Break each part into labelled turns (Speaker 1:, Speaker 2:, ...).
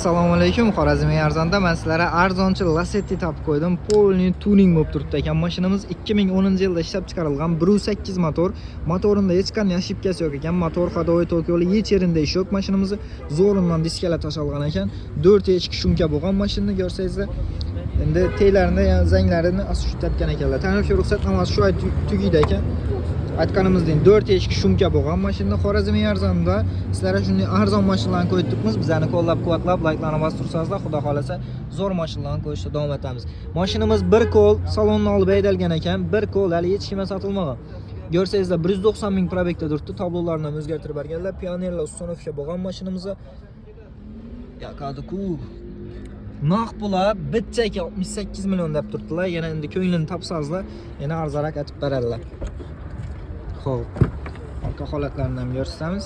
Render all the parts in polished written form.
Speaker 1: Assalomu alaykum, Xorazmiy arzonda men sizlarga arzonchi Lacetti topib qo'ydim. Polni tuning bo'lib turibdi ekan. Mashinamiz 2010-yilda ishlab chiqarilgan 1.8 motor. Motorida hech qanday ошибкасы yo'q ekan. Motor ходовой tokiyoli hech yerinde ish yo'q. Mashinamiz zo'rindan diskalar tashalgan ekan. 4 echki shumka bo'lgan mashinani ko'rsangizlar. Endi teylarini, zanglarini asutlatgan ekanlar. Taniqli ruxsatnomasi shu oy tugaydi ekan. Aytganimizdek 4 echki shumka bo'lgan mashina Xorazmiy arzonda sizlarga shunday arzon mashinalarni qo'yib turibmiz. Bizlarni qo'llab-quvvatlab, layklarini bosib tursangizlar, xudo xolasa zo'r mashinalarni qo'yishda davom etamiz. Mashinamiz bir qo'l salonni olib haydalgan ekan, bir qo'l hali hech kimga sotilmagan. Ko'rsangizlar 190 ming probekda turibdi. Tablolarni ham o'zgartirib berganlar. Pionerlar ustonovka bo'lgan mashinamizni yaqadiku naq pula bitchaki 68 million deb turibdilar. Yana endi ko'nglini topsangizlar, yana arzonroq aytib beradilar. Xo'p, orqa holatlarini ham ko'rsatamiz.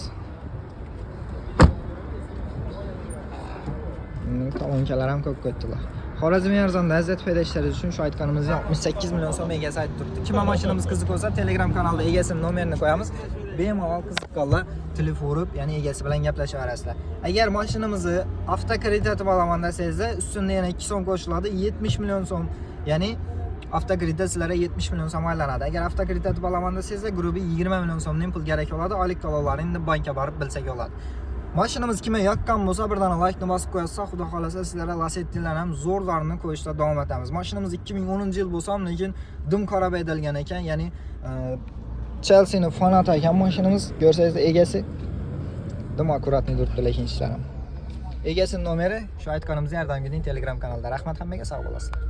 Speaker 1: Talonkalar ham ko'p ketdilar. Xorazmiy arzonda aziz foyda ishlaringiz uchun shu aytganimizdek 68 million so'm egasi aytib turibdi. Kim mashinamiz qiziq bo'lsa, Telegram kanalda egasining nomerini qo'yamiz. Bemalol qiziqqanlar telefon urib, ya'ni egasi bilan gaplashaverasizlar. Agar mashinamizni avtokredit olaman desangizlar, ustida yana 2 so'm qo'shiladi, 70 million so'm. Ya'ni avtokredit sizlarga 70 million so'm aylanadi. Agar avtokredit olaman desangizlar, grubi 20 million so'mning pul kerak bo'ladi. Oylik to'lovlarini bankka borib bilsak bo'ladi. Mashinamiz kimga yoqqan bo'lsa, birdan like-ni bosib qo'yasiz, xudo xolasa sizlarga Lacetti'lar ham zo'rlarini qo'yishda davom etamiz. Mashinamiz 2010-yil bo'lsa ham, lekin dim qora haydalgan ekan, ya'ni Chelsea'ning fanati ekan mashinamiz. Ko'rsangizlar egasi dim akkuratni turibdi, lekin ishlarim. Egasining nomeri shu aytganimiz yordamgining Telegram kanalida. Rahmat, hammaga sog' bo'lasizlar.